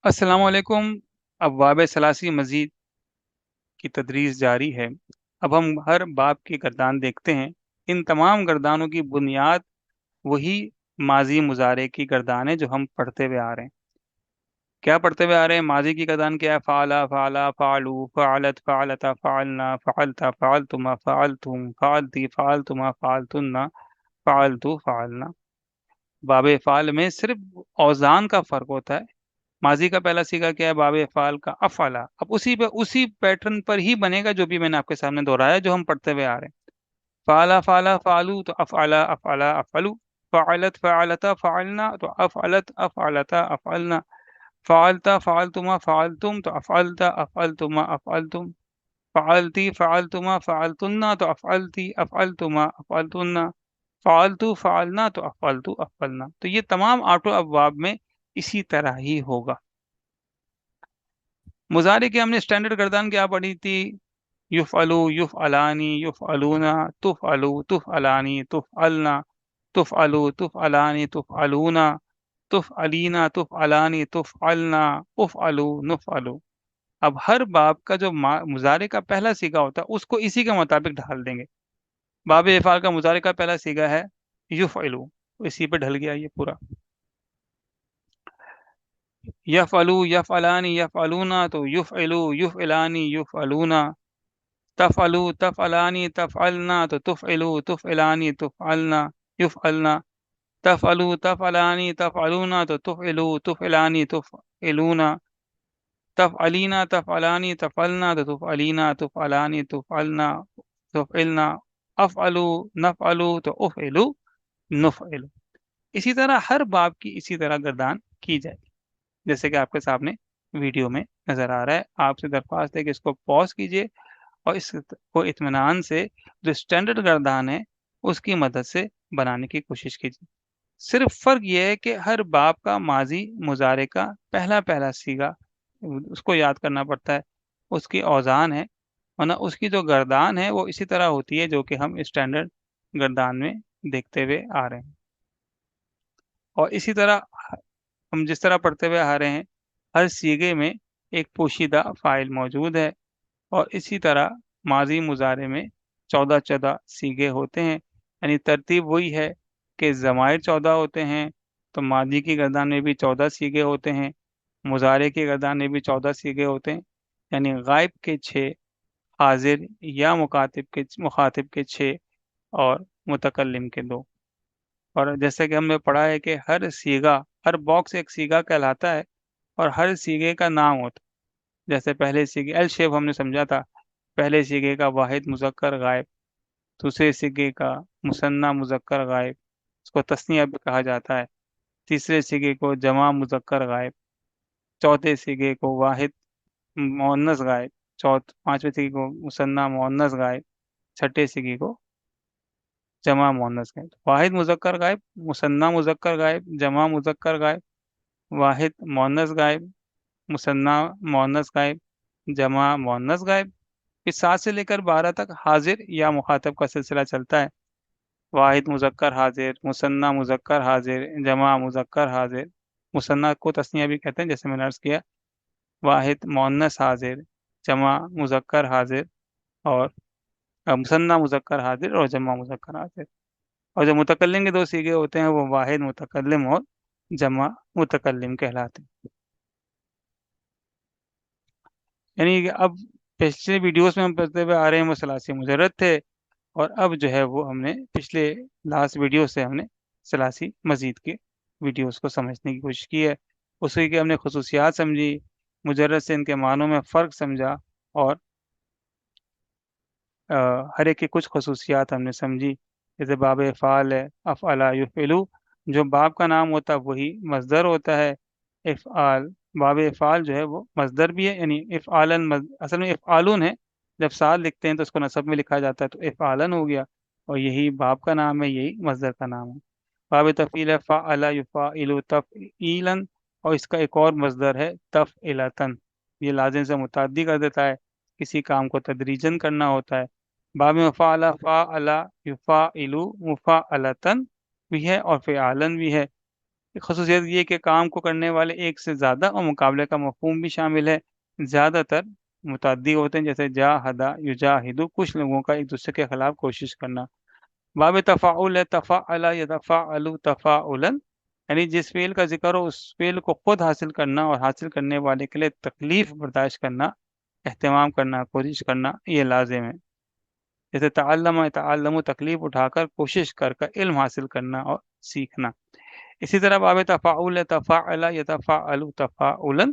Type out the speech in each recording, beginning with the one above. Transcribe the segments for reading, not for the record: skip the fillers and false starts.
अस्सलाम वालेकुम। अब्वाब सलासी मज़ीद की तदरीस जारी है। अब हम हर बाब की गर्दान देखते हैं। इन तमाम गर्दानों की बुनियाद वही माजी मुजारे की गर्दान है जो हम पढ़ते हुए आ रहे हैं। क्या पढ़ते हुए आ रहे हैं? माजी की गर्दान क्या है? फ़ाला फ़ाला फ़ालू फ़ालत फ़ालता फ़ालना फ़ालता फ़ालतुमा फ़ालतुम फ़ालती फ़ालतुमा फ़ालतुन्ना फ़ालतू फ़ालना। बाब फ़ाल में सिर्फ औज़ान का फ़र्क होता है। माजी का पहला सीगा क्या है? बाब फ़ाल का अफ़अला। अब उसी पैटर्न पर ही बनेगा जो भी मैंने आपके सामने दोहराया, जो हम पढ़ते हुए आ रहे हैं। फ़ाला फ़ाला फ़ालू तो अफ़अला अफ़अला अफ़अलू। फ़अलत फ़अलता फ़अलना तो अफ़अलत अफ़अलता अफ़अलना। फ़अलता फ़अलतुमा फ़अलतुम तो अफ़अलता अफ़अलतुमा अफ़अलतुम। फ़अलती फ़अलतुमा फ़अलतुन्ना तो अफ़अलती अफ़अलतुमा अफ़अलतुन्ना। फ़अलतु फ़अलना तो अफ़अलतु अफ़अलना। तो ये तमाम ऑटो अबवाब में इसी तरह ही होगा। मुज़ारे की हमने स्टैंडर्ड गर्दान क्या पढ़ी थी? युफ़अलु, युफ़अलानी, युफ़अलूना, तुफ़अलु, तुफ़अलानी, तुफ़अलना, तुफ़अलु, तुफ़अलानी, तुफ़अलूना, तुफ़अलीना, तुफ़अलानी, तुफ़अलना, उफ़अलु, नुफ़अलु। अब हर बाब का जो मुज़ारे का पहला सीगा होता है उसको इसी के मुताबिक ढाल देंगे। बाब इफ़ाल का मुज़ारे का पहला सीगा है युफ़अलु, इसी पे ढल गया ये पूरा। यफ़अलु, यफ़अलानी, यफ़अलूना तो युफ़अलु, युफ़अलानी, युफ़अलूना। तफ़अलु, तफ़अलानी, तफ़अलना तो तुफ़इलु, तुफ़इलानी, तुफ़अलना, युफ़अलना। तफ़अलु, तफ़अलानी, तफ़अलूना तो तुफ़इलु, तुफ़इलानी, तुफ़इलूना। तफ़अलीना, तफ़अलानी, तफ़अलना तो तुफ़अलीना, तुफ़अलानी, तुफ़अलना, तुफ़इलना। अफ़अलु, नफ़अलु तो उफ़इलु, नुफ़इलु। इसी तरह हर बाब की इसी तरह गर्दान की जाएगी, जैसे कि आपके सामने वीडियो में नज़र आ रहा है। आपसे दरख्वास्त है कि इसको पॉज़ कीजिए और इसको इत्मीनान से जो स्टैंडर्ड गर्दान है उसकी मदद से बनाने की कोशिश कीजिए। सिर्फ फ़र्क ये है कि हर बाब का माजी मुजारे का पहला सीगा उसको याद करना पड़ता है, उसकी औज़ान है, वरना उसकी जो गर्दान है वो इसी तरह होती है जो कि हम स्टैंडर्ड गर्दान में देखते हुए आ रहे हैं। और इसी तरह हम जिस तरह पढ़ते हुए आ रहे हैं, हर सीगे में एक पोशीदा फ़ाइल मौजूद है। और इसी तरह माज़ी मुज़ारे में 14-14 सीगे होते हैं, यानी तरतीब वही है कि ज़माइर 14 होते हैं, तो मादी की गर्दान में भी 14 सीगे होते हैं, मुज़ारे की गर्दान में भी 14 सीगे होते हैं, यानी गायब के 6, हाज़िर या मुखातिब के 6 और मुतकल्लिम के 2। और जैसे कि हमने पढ़ा है कि हर सीगा, हर बॉक्स एक सीगा कहलाता है और हर सीगे का नाम होता है। जैसे पहले सीगे एल शेप हमने समझा था, पहले सिगे का वाहिद मुज़क्कर गायब, दूसरे सिगे का मुसन्ना मुज़क्कर गायब, उसको तस्निया भी कहा जाता है। तीसरे सिगे को जमा मुज़क्कर गायब, चौथे सिगे को वाहिद मुअन्नस गायब, पाँचवें सिगे को मुसन्ना मुअन्नस गायब, छठे सिगे को जमा मुअन्नस गायब। वाहिद मुज़क्कर गायब, मुसन्ना मुज़क्कर गायब, जमा मुज़क्कर गायब, वाहिद मुअन्नस गायब, मुसन्ना मुअन्नस गायब, जमा मुअन्नस गायब। फिर 7 से लेकर 12 तक हाज़िर या मुखातब का सिलसिला चलता है। वाहिद मुज़क्कर हाज़िर, मुसन्ना मुज़क्कर हाज़िर, जमा मुज़क्कर हाज़िर। मुसन्ना को तस्निया भी कहते हैं, जैसे मैंने अर्ज़ किया। वाहिद मुअन्नस हाज़िर, जमा मुज़क्कर हाज़िर और मुसन्ना मुज़क्कर हाज़िर और जमा मुज़क्कर हाज़िर। और जो मुतकल्लिम के 2 सीगे होते हैं वो वाहिद मुतकल्लिम और जमा मुतकल्लिम कहलाते हैं। यानी कि अब पिछले वीडियोज़ में हम पढ़ते हुए आ रहे हैं वो सलासी मुजर्रद थे, और अब जो है वो हमने पिछले लास्ट वीडियो से हमने सलासी मज़ीद के वीडियोज़ को समझने की कोशिश की है। उसी की हमने ख़ुसूसियात समझी, मुजर्रद से इनके मानों में फ़र्क समझा और हर एक की कुछ ख़ुसूसियात हमने समझी। जैसे बाब फ़ाल है, अफ़अला युफ़इलु, जो बाब का नाम होता है वही मस्दर होता है। इफ़आल, बाब इफ़आल जो है वो मस्दर भी है, यानी इफ़आलन असल में इफ़आलुन है। जब साल लिखते हैं तो उसको नसब में लिखा जाता है तो इफ़आलन हो गया, और यही बाब का नाम है, यही मस्दर का नाम है। बाब तफ़ील है फ़अला युफ़अइलु तफ़ईलन, और इसका एक और मस्दर है तफ़इलतन। ये लाज़िम से मुतअद्दी कर देता है, किसी काम को तदरीजन करना होता है। बाब में फ़अला फ़अला युफ़अइलु मुफ़अलतन भी है और फ़िआलन भी है। خصوصیت یہ کہ کام کو کرنے والے ایک سے زیادہ اور مقابلے کا مفہوم بھی شامل ہے، زیادہ تر متعدی ہوتے ہیں، جیسے جاہدہ یجاہدو، کچھ لوگوں کا ایک دوسرے کے خلاف کوشش کرنا۔ باب تفاعل ہے، تفاعل یتفاعل تفاعلا، یعنی جس فعل کا ذکر ہو اس فعل کو خود حاصل کرنا اور حاصل کرنے والے کے لیے تکلیف برداشت کرنا، اہتمام کرنا، کوشش کرنا، یہ لازم ہے۔ جیسے تعلم تعلم، تکلیف اٹھا کر کوشش کر علم حاصل کرنا اور سیکھنا۔ اسی طرح باب تفاعل ہے، تفاعل یتفاعل تفاعلا،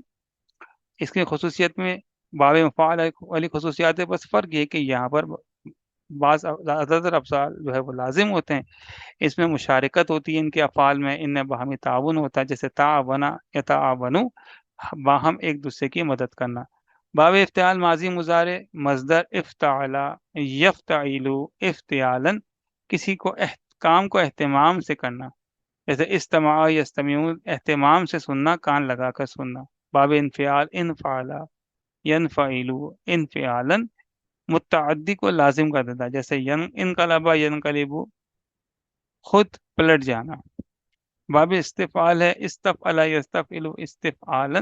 اس کی خصوصیت میں باب مفاعل والی خصوصیات ہے، بس فرق یہ کہ یہاں پر بعض زیادہ تر افعال جو ہے وہ لازم ہوتے ہیں، اس میں مشارکت ہوتی ہے ان کے افعال میں، ان میں باہمی تعاون ہوتا ہے، جیسے تعاونا یتعاونو، باہم ایک دوسرے کی مدد کرنا۔ باب افتعال ماضی مضارع مصدر افتعلا یفتعلو افتعالا، کسی کو کام کو اہتمام سے کرنا، جیسے استماع یستمعون، اہتمام سے سننا، کان لگا کر سننا۔ باب انفعال انفعلا ینفعلو انفعالا، متعدی کو لازم کر دیتا ہے، جیسے انقلبا ینقلبو، خود پلٹ جانا۔ باب استفعال ہے، استفعل یستفعل استفعالا،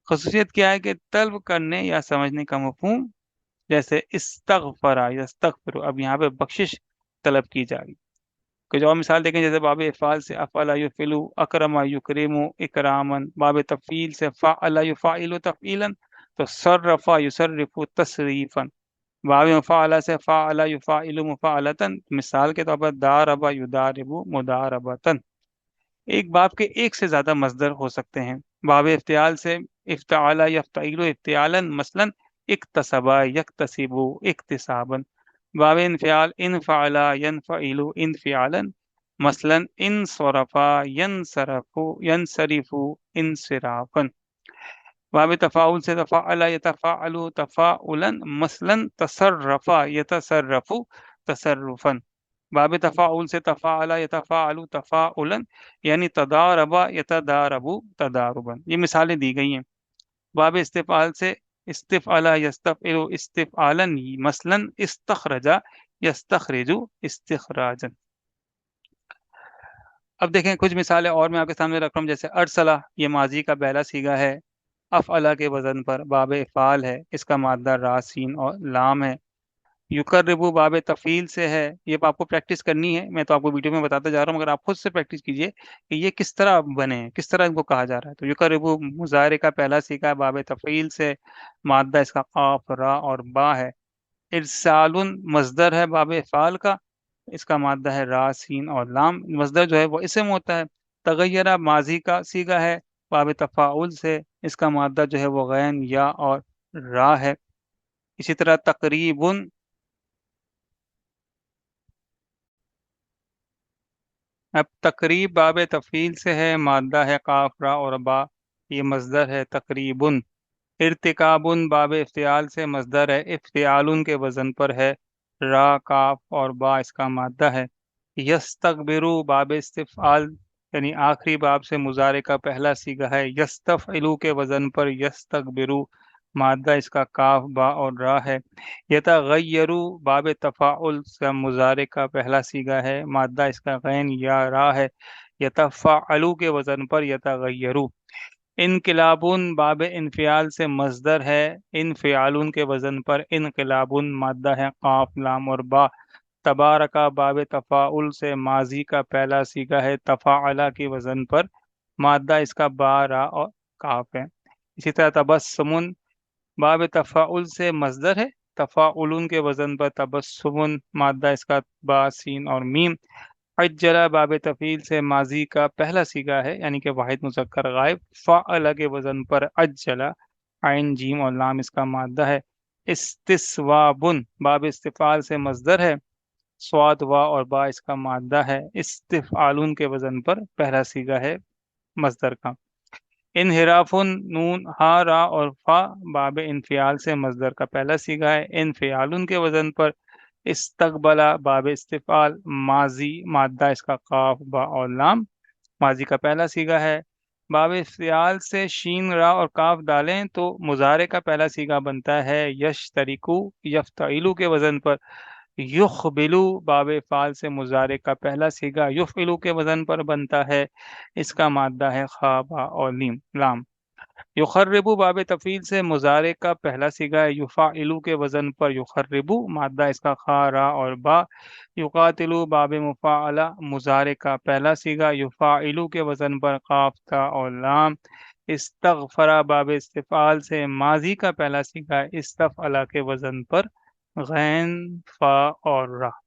خصوصیت کیا ہے کہ طلب کرنے یا سمجھنے کا مفہوم، جیسے استغفر یستغفر، اب یہاں پہ بخشش طلب کی جا رہی۔ کچھ اور مثال دیکھیں، جیسے باب افعال سے افعل یفعل، اکرم یکرم اکراما، باب تفعیل سے فعل یفعل تفعیلا، تو صرف یصرف تصریفا، باب مفعلہ سے فعل یفعل مفعلتا، مثال کے طور پر دارب یدارب مداربتا۔ ایک باب کے ایک سے زیادہ مصدر ہو سکتے ہیں۔ باب افتعال سے افتعال یفتعل افتعالا، مثلا اکتسب یکتسب اکتسابا۔ باب انفعال انفعل ینفعل انفعالا، مثلا انصرف ینصرف ینصرف انصرافا۔ باب تفاعل سے تفاعل یتفاعل تفاعلا، مثلا تصرف یتصرف تصرفا۔ باب تفاعل سے تفاعل یتفاعل تفاعلا، یعنی تدارب یتدارب تداربا۔ یہ مثالیں دی گئی ہیں۔ باب استفعال سے استفعل یستفعل استفعالا، مثلا استخرج یستخرج استخراجا۔ اب دیکھیں کچھ مثالیں اور میں آپ کے سامنے رکھ رہا ہوں، جیسے ارسلہ، یہ ماضی کا پہلا صیغہ ہے، افعلہ کے وزن پر، باب افعال ہے، اس کا مادہ را سین اور لام ہے۔ یقربو باب تفعیل سے ہے، یہ آپ کو پریکٹس کرنی ہے، میں تو آپ کو ویڈیو میں بتاتا جا رہا ہوں، مگر آپ خود سے پریکٹس کیجئے کہ یہ کس طرح بنے ہیں، کس طرح ان کو کہا جا رہا ہے۔ تو یقربو مضارع کا پہلا صیغہ ہے، باب تفعیل سے، مادہ اس کا قاف را اور با ہے۔ ارسال مصدر ہے باب افعال کا، اس کا مادہ ہے را سین اور لام، مصدر جو ہے وہ اسم ہوتا ہے۔ تغیرہ ماضی کا صیغہ ہے، باب تفاعل سے، اس کا مادہ جو ہے وہ غین یا اور را ہے۔ اسی طرح تقریباً، اب تقریب باب تفعیل سے ہے، مادہ ہے قاف را اور با، یہ مصدر ہے تقریباً۔ ارتکاب باب افتعال سے، مصدر ہے افتعال کے وزن پر ہے، را کاف اور با اس کا مادہ ہے۔ یستکبرو باب استفعال، یعنی آخری باب سے مضارع کا پہلا صیغہ ہے، یستفعلو کے وزن پر یستکبرو، مادہ اس کا کاف با اور را ہے۔ یتغیرو باب تفاعل سے مضارع کا پہلا صیغہ ہے، مادہ اس کا غین یا را ہے۔ یتفعلو کے وزن پر یتغیرو۔ انقلابون باب انفعال سے مصدر ہے، انفعالون کے وزن پر انقلابون، مادہ ہے قاف لام اور با۔ تبارکہ باب تفاعل سے ماضی کا پہلا صیغہ ہے، تفاعلہ کے وزن پر، مادہ اس کا با را اور کاف ہے۔ اسی طرح تبسمن باب تفاعل سے مصدر ہے، تفاعلون کے وزن پر تبسمن، مادہ اس کا با سین اور میم۔ عجلہ باب تفعیل سے ماضی کا پہلا صیغہ ہے، یعنی کہ واحد مذکر غائب، فعل کے وزن پر عجلہ، عین جیم اور لام اس کا مادہ ہے۔ استسوابن باب استفعال سے مصدر ہے، صاد وا اور با اس کا مادہ ہے۔ استفعالون کے وزن پر پہلا صیغہ ہے مصدر کا۔ انحراف نون ہا را اور فا باب انفعال سے مصدر کا پہلا صیغہ ہے، انفعالن کے وزن پر۔ استقبلا باب استفعال، ماضی، مادہ اس کا قاف با اور لام، ماضی کا پہلا صیغہ ہے۔ باب استفعال سے شین را اور کاف ڈالیں تو مضارع کا پہلا صیغہ بنتا ہے یشترکو، یفتعلو کے وزن پر، یخبلو باب فعال سے مضارع کا پہلا صیغہ یفعلو کے وزن پر بنتا ہے، اس کا مادہ ہے خا با اور لام۔ یخربو باب تفعیل سے مضارع کا پہلا صیغہ ہے یفعلو کے وزن پر یخربو، مادہ اس کا خا را اور با۔ یقاتلو باب مفاعلہ مضارع کا پہلا صیغہ یفعلو کے وزن پر قاف تا اور لام۔ استغفرا باب استفعال سے ماضی کا پہلا صیغہ استفعلا کے وزن پر غین فا اور را۔